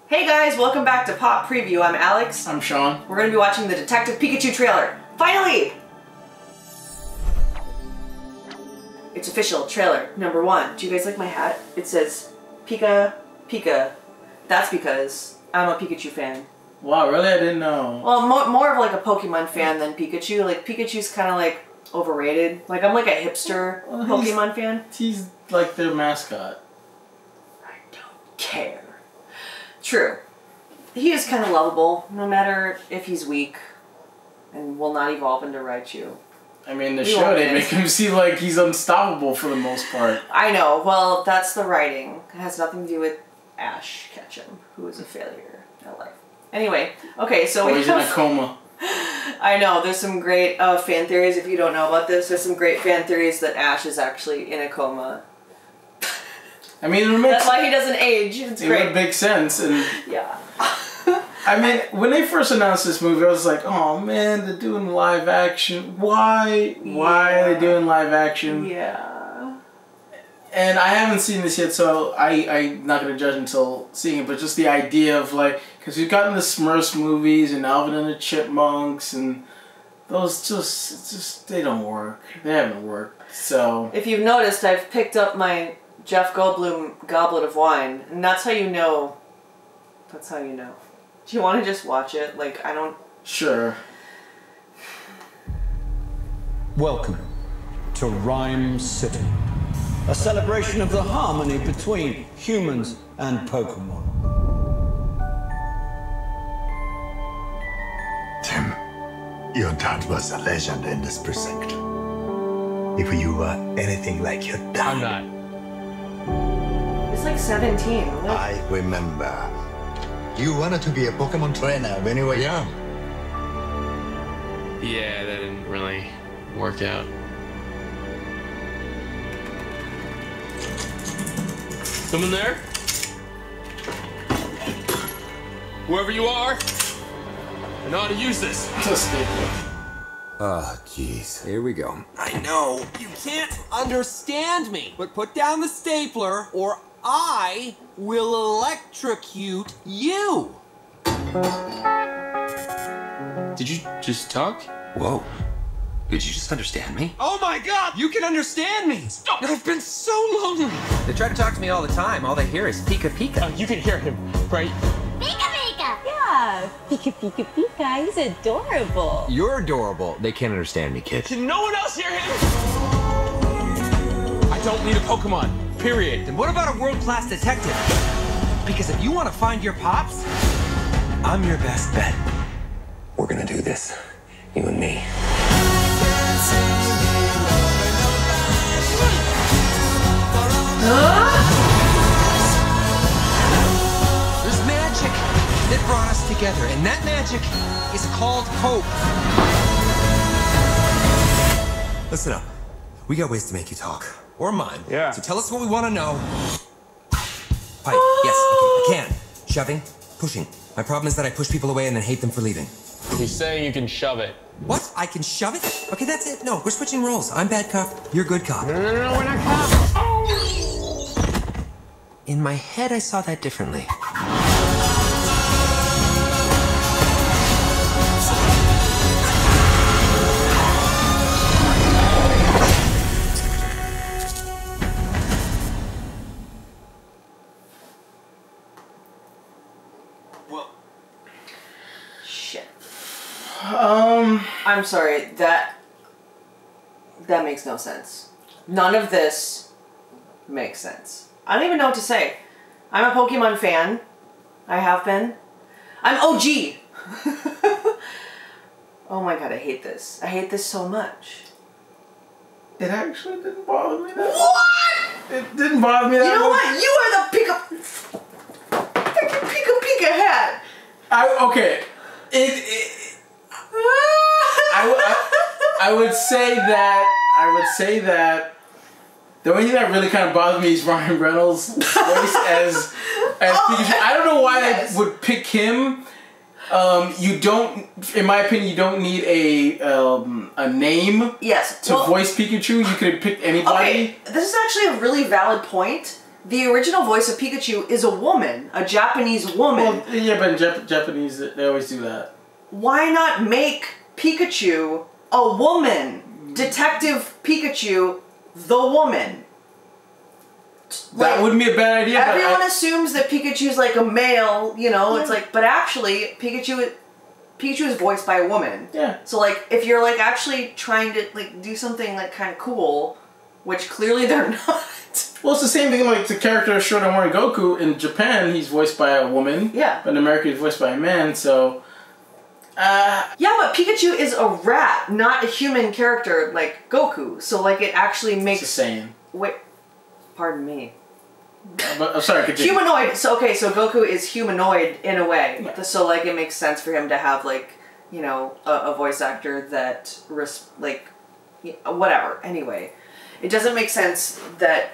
Hey guys, welcome back to Pop Preview. I'm Alex. I'm Sean. We're going to be watching the Detective Pikachu trailer. Finally! It's official, trailer number 1. Do you guys like my hat? It says Pika Pika. That's because I'm a Pikachu fan. Wow, really? I didn't know. Well, more of like a Pokemon fan than Pikachu. Like, Pikachu's kind of like overrated. Like, I'm like a hipster Pokemon fan. He's like their mascot. I don't care. True. He is kind of lovable, no matter if he's weak and will not evolve into Raichu. I mean, the show, they make him seem like he's unstoppable for the most part. I know. Well, that's the writing. It has nothing to do with Ash Ketchum, who is a failure in life. Anyway, okay, so he's in a coma. I know. There's some great fan theories. If you don't know about this, there's some great fan theories that Ash is actually in a coma. I mean, that's why he doesn't age. It's great. It would make sense, and yeah. I mean, when they first announced this movie, I was like, "Oh man, they're doing live action. Why? Why are they doing live action?" Yeah. And I haven't seen this yet, so I'm not gonna judge until seeing it. But just the idea of like, because we've gotten the Smurfs movies and Alvin and the Chipmunks, and those just they don't work. They haven't worked. So if you've noticed, I've picked up my Jeff Goldblum goblet of wine, and that's how you know. That's how you know. Do you want to just watch it? Like, I don't... Sure. Welcome to Rhyme City, a celebration of the harmony between humans and Pokemon. Tim, your dad was a legend in this precinct. If you were anything like your dad... I'm not. It's like 17. I remember. You wanted to be a Pokemon trainer when you were young. Yeah, that didn't really work out. Someone there? Whoever you are, I know how to use this. Oh, jeez. Here we go. I know, you can't understand me, but put down the stapler or I will electrocute you. Did you just talk? Whoa. Did you just understand me? Oh my god, you can understand me. Stop. I've been so lonely. They try to talk to me all the time. All they hear is Pika Pika. You can hear him, right? Pika Pika! Yeah, Pika Pika Pika, he's adorable. You're adorable. They can't understand me, kid. Can no one else hear him? I don't need a Pokemon. Period. Then what about a world-class detective? Because if you want to find your pops, I'm your best bet. We're gonna do this. You and me. There's magic that brought us together, and that magic is called hope. Listen up. We got ways to make you talk. Or mine. Yeah. So tell us what we want to know. Pipe. Yes. Okay. I can. Shoving. Pushing. My problem is that I push people away and then hate them for leaving. He's saying you can shove it. What? I can shove it? Okay, that's it. No, we're switching roles. I'm bad cop. You're good cop. No, we're not cops. Oh. In my head, I saw that differently. Shit. I'm sorry, that makes no sense. None of this makes sense. I don't even know what to say. I'm a Pokemon fan. I have been. I'm OG! Oh my god, I hate this. I hate this so much. It actually didn't bother me that much. What? It didn't bother me that much. You know what? You are the Pika Pika hat! Okay. I would say that the only thing that really kind of bothered me is Ryan Reynolds' voice as Pikachu. I don't know why they would pick him. You don't, in my opinion, you don't need a name. Yes. To voice Pikachu. You could have picked anybody. Okay, this is actually a really valid point. the original voice of Pikachu is a woman, a Japanese woman. Well, yeah, but in Japanese, they always do that. Why not make Pikachu a woman? Detective Pikachu, the woman. That wouldn't be a bad idea. Everyone assumes that Pikachu's like a male, you know, it's like, but actually, Pikachu is voiced by a woman. Yeah. So like, if you're like actually trying to like do something like kind of cool, which clearly they're not. Well, it's the same thing like the character Shounemori Goku in Japan. He's voiced by a woman. Yeah. But in America, he's voiced by a man. So. Yeah, but Pikachu is a rat, not a human character like Goku. So like, it actually makes. It's the same. Wait. Pardon me. But, I'm sorry, continue. Humanoid. So okay, so Goku is humanoid in a way. Yeah. So like, it makes sense for him to have like, you know, a voice actor that like, whatever. Anyway, it doesn't make sense that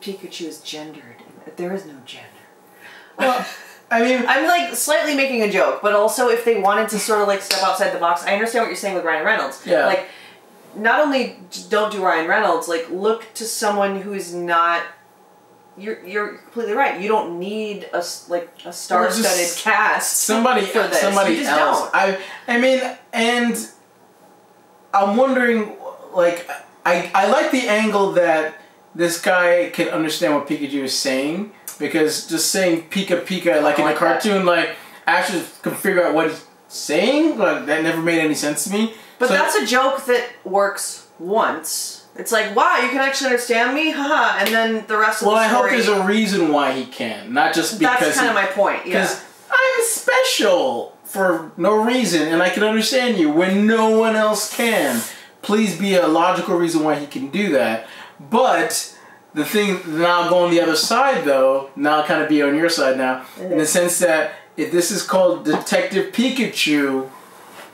Pikachu is gendered. There is no gender. Well, I mean, I'm like slightly making a joke, but also if they wanted to sort of like step outside the box, I understand what you're saying with Ryan Reynolds. Yeah. Like, not only don't do Ryan Reynolds, like look to someone who's not. You're completely right. You don't need a star-studded cast. Somebody for this. Somebody you just else. Don't. I mean, and I'm wondering, like, I like the angle that this guy can understand what Pikachu is saying, because just saying Pika Pika like in a cartoon, like actually can figure out what he's saying. Like that never made any sense to me. But so, that's a joke that works once. It's like, wow, you can actually understand me, haha, and then the rest of the story. Well, I hope there's a reason why he can, not just because. That's kind of my point. Yeah. Because I'm special for no reason, and I can understand you when no one else can. Please be a logical reason why he can do that. But the thing, now going the other side though, now I'll kind of be on your side now, in the sense that if this is called Detective Pikachu,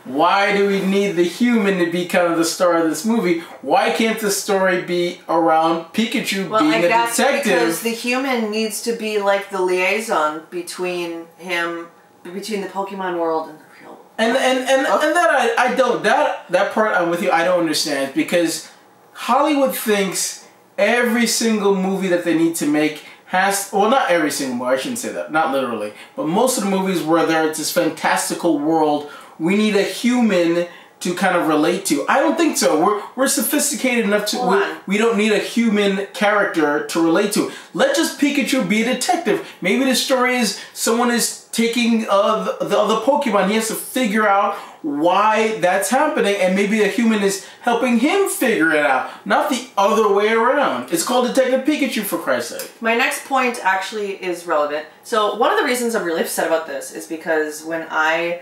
why do we need the human to be kind of the star of this movie? Why can't the story be around Pikachu being a detective? Because the human needs to be like the liaison between the Pokemon world and the real world. And that I don't, that part I'm with you, I don't understand, because Hollywood thinks every single movie that they need to make has, well, not every single movie, I shouldn't say that, not literally, but most of the movies where there's this fantastical world, we need a human to kind of relate to. I don't think so. We're sophisticated enough to, we don't need a human character to relate to. Let just Pikachu be a detective. Maybe the story is someone is taking the other Pokemon. He has to figure out why that's happening, and maybe a human is helping him figure it out, not the other way around. It's called Detective Pikachu, for Christ's sake. My next point actually is relevant. So one of the reasons I'm really upset about this is because when I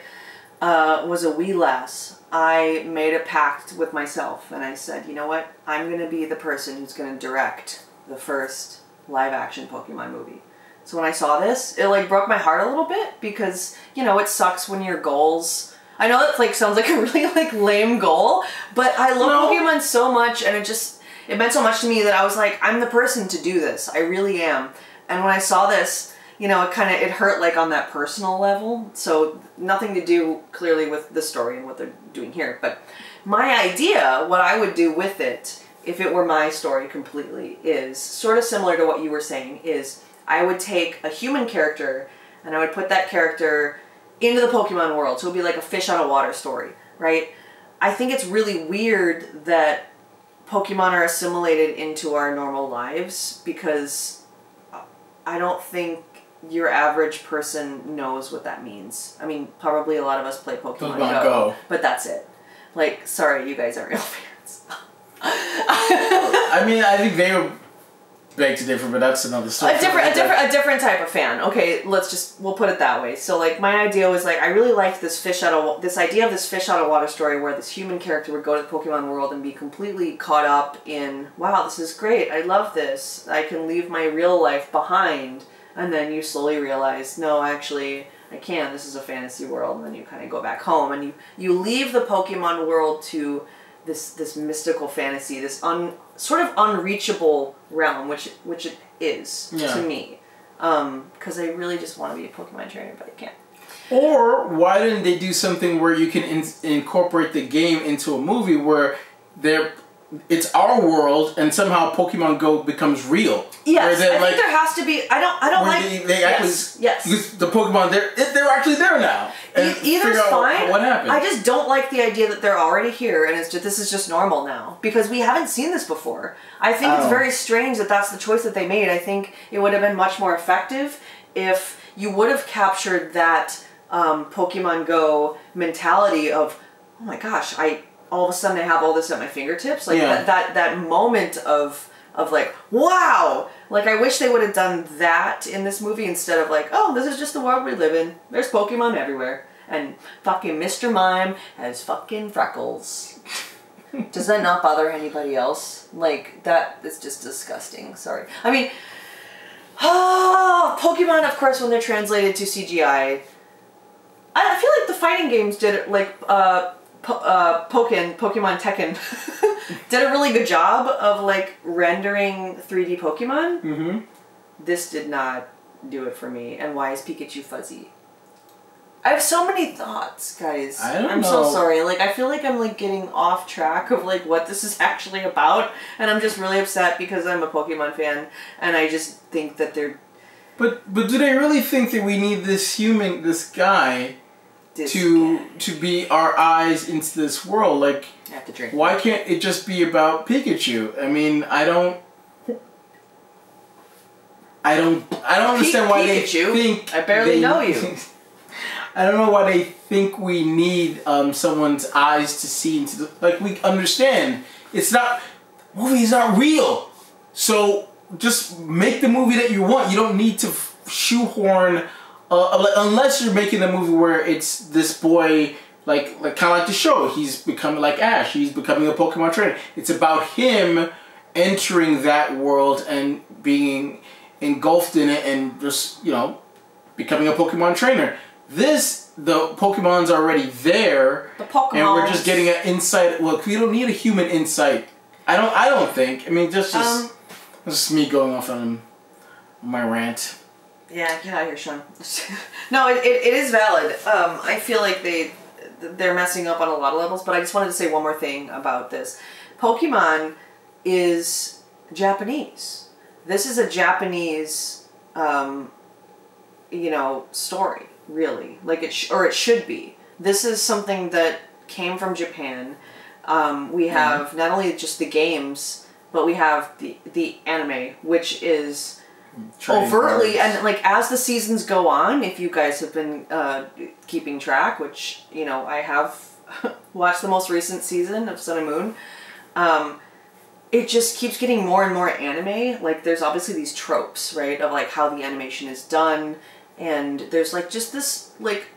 was a wee lass, I made a pact with myself, and I said, you know what? I'm going to be the person who's going to direct the first live-action Pokemon movie. So when I saw this, it like broke my heart a little bit, because, you know, it sucks when your goals... I know that like sounds like a really like lame goal, but I love Pokemon so much, and it meant so much to me that I was like, I'm the person to do this. I really am. And when I saw this, you know, it hurt like on that personal level. So nothing to do clearly with the story and what they're doing here. But my idea, what I would do with it, if it were my story completely, is sort of similar to what you were saying, is I would take a human character and I would put that character into the Pokemon world. So it would be like a fish out of water story, right? I think it's really weird that Pokemon are assimilated into our normal lives, because I don't think your average person knows what that means. I mean, probably a lot of us play Pokemon Go, but that's it. Like, sorry, you guys aren't real fans. I mean, I think they were beg to differ, but that's another story. A different type of fan. Okay, we'll put it that way. So like, my idea was like, I really liked this idea of this fish out of water story where this human character would go to the Pokemon world and be completely caught up in, wow, this is great, I love this, I can leave my real life behind, and then you slowly realize, no, actually, I can't, this is a fantasy world, and then you kind of go back home, and you leave the Pokemon world to this mystical fantasy, this sort of unreachable realm, which it is to me, because I really just want to be a Pokemon trainer, but I can't. Or why didn't they do something where you can incorporate the game into a movie where they're it's our world, and somehow Pokemon Go becomes real. Yes, I think there has to be. I don't like. They actually, yes. Because the Pokemon, they're actually there now. Either's fine. What happened? I just don't like the idea that they're already here, and this is just normal now because we haven't seen this before. I think it's very strange that that's the choice that they made. I think it would have been much more effective if you would have captured that Pokemon Go mentality of, oh my gosh, all of a sudden I have all this at my fingertips. Like that moment of like, wow! Like I wish they would have done that in this movie instead of like, oh, this is just the world we live in. There's Pokemon everywhere. And fucking Mr. Mime has fucking freckles. Does that not bother anybody else? Like, that is just disgusting. Sorry. I mean, Pokemon, of course, when they're translated to CGI, I feel like the fighting games did it, like, Pokemon Tekken did a really good job of like rendering 3D Pokemon. Mm-hmm. This did not do it for me. And why is Pikachu fuzzy? I have so many thoughts, guys. I'm so sorry. Like I feel like I'm like getting off track of like what this is actually about, and I'm just really upset because I'm a Pokemon fan, and I just think that they're. But do they really think that we need this guy? To be our eyes into this world, like I have to drink. Why can't it just be about Pikachu? I mean, I don't understand why Pikachu, they think I barely know you. I don't know why they think we need someone's eyes to see into the, like we understand it's not movie is not real, so just make the movie that you want. You don't need to shoehorn. Unless you're making a movie where it's this boy, like kind of like the show, he's becoming like Ash, he's becoming a Pokemon trainer. It's about him entering that world and being engulfed in it and just, you know, becoming a Pokemon trainer. The Pokemon's already there, and we're just getting an insight. Look, we don't need a human insight. I don't think. I mean, just me going off on my rant. Yeah, get out of here, Sean. No, it is valid. I feel like they're messing up on a lot of levels, but I just wanted to say one more thing about this. Pokemon is Japanese. This is a Japanese, story, really. Like it should be. This is something that came from Japan. We have not only just the games, but we have the anime, which is overtly, and like as the seasons go on, if you guys have been keeping track, which I have watched the most recent season of Sun and Moon, it just keeps getting more and more anime. Like there's obviously these tropes, right, of like how the animation is done, and there's like just this like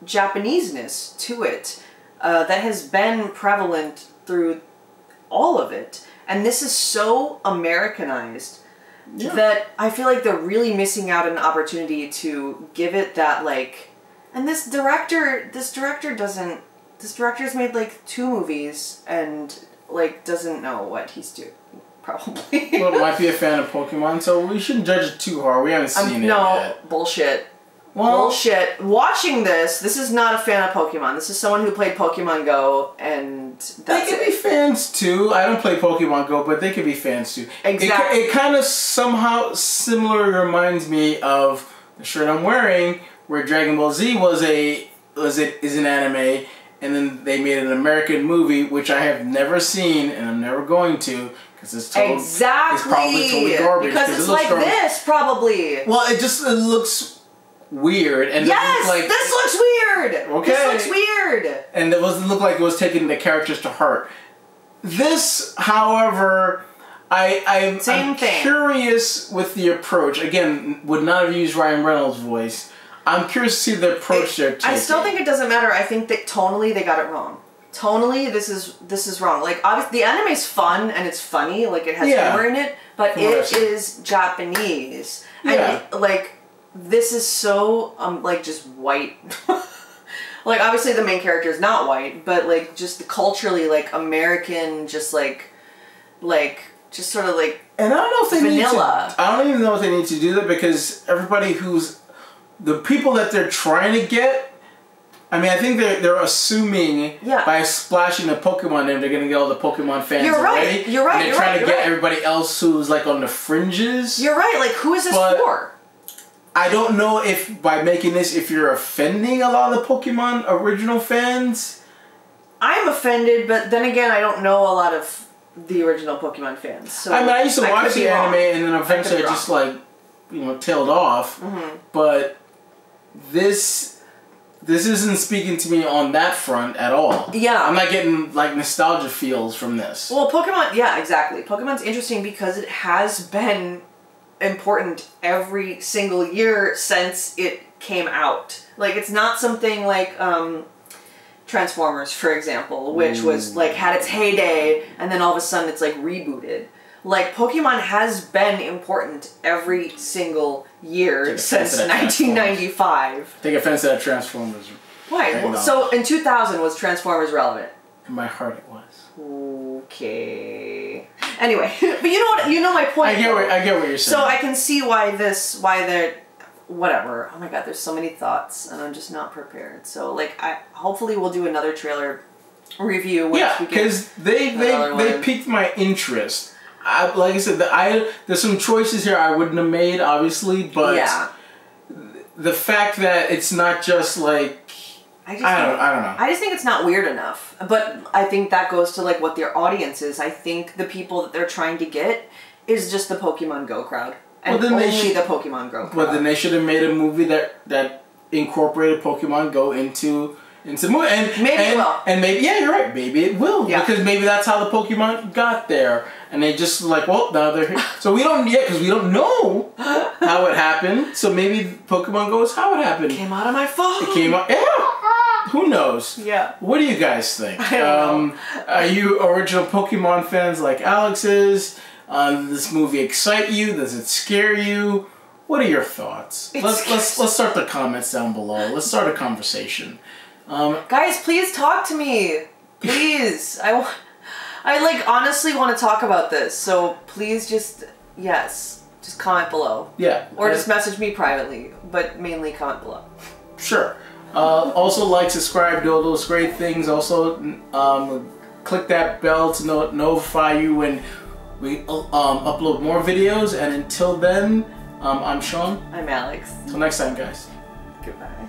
Japaneseness to it that has been prevalent through all of it, and this is so Americanized. Yeah. That I feel like they're really missing out on an opportunity to give it that like, and this director's made like 2 movies and like doesn't know what he's doing, probably. Well, might be a fan of Pokemon, so we shouldn't judge it too hard. We haven't seen it yet. Bullshit. Well, bullshit. Watching this is not a fan of Pokemon. This is someone who played Pokemon Go, and that's they can be fans too. I don't play Pokemon Go, but they can be fans too. Exactly. It kind of somehow similar reminds me of the shirt I'm wearing, where Dragon Ball Z is an anime, and then they made an American movie, which I have never seen, and I'm never going to. It's probably totally garbage. Because it's like this, probably. Well, it looks weird, and this looks weird. Okay, this looks weird, and it doesn't look like it was taking the characters to heart. This, however, I'm curious with the approach. Again, would not have used Ryan Reynolds' voice. I'm curious to see the approach they're taking. I still think it doesn't matter. I think that tonally they got it wrong. Tonally, this is wrong. Like obviously, the anime's fun and it's funny. Like it has humor in it, but it is Japanese, and like. This is so, like, just white. Like, obviously the main character is not white, but, like, just culturally, like, American, just, just sort of, like, and I don't know if they vanilla. Need to, I don't even know if they need to do that, because everybody the people that they're trying to get, I mean, I think they're assuming by splashing the Pokemon name, they're gonna get all the Pokemon fans already. You're right. And they're trying to get everybody else who's like on the fringes. You're right. Like, who is this for? I don't know if by making this, if you're offending a lot of the Pokemon original fans. I'm offended, but then again, I don't know a lot of the original Pokemon fans. So I mean, I used to watch the anime, and then eventually I just like, you know, tailed off. But this isn't speaking to me on that front at all. Yeah. I'm not getting, like, nostalgia feels from this. Well, Pokemon, yeah, exactly. Pokemon's interesting because it has been important every single year since it came out. Like, it's not something like Transformers, for example, which was, like, had its heyday, and then all of a sudden it's, like, rebooted. Like, Pokemon has been important every single year since 1995. Take offense to that Transformers. Why? Well, so, in 2000, was Transformers relevant? In my heart, it was. Okay. Anyway, but you know what? You know my point. I get what you're saying. So I can see why they're, whatever. Oh my god, there's so many thoughts, and I'm just not prepared. So, like, hopefully we'll do another trailer review. Yeah, because they piqued my interest. Like I said, there's some choices here I wouldn't have made, obviously, but the fact that it's not just like I don't know. I just think it's not weird enough. But I think that goes to like what their audience is. I think the people that they're trying to get is just the Pokemon Go crowd, and only the Pokemon Go crowd. But then they should have made a movie that incorporated Pokemon Go into the movie, and maybe it will. And maybe you're right. Maybe it will because maybe that's how the Pokemon got there. And they just like, well, now they're here. So we don't yet, because we don't know how it happened. So maybe Pokemon Go is how it happened. It came out of my phone. It came out, who knows? Yeah. What do you guys think? I don't know. Are you original Pokemon fans like Alex is? Does this movie excite you? Does it scare you? What are your thoughts? Let's start the comments down below. Let's start a conversation. Guys, please talk to me. Please. I like honestly want to talk about this, so please just comment below. Yeah. Or just message me privately, but mainly comment below. Sure. Also like, subscribe, do all those great things. Also, click that bell to notify you when we upload more videos. And until then, I'm Sean. I'm Alex. Till next time, guys. Goodbye.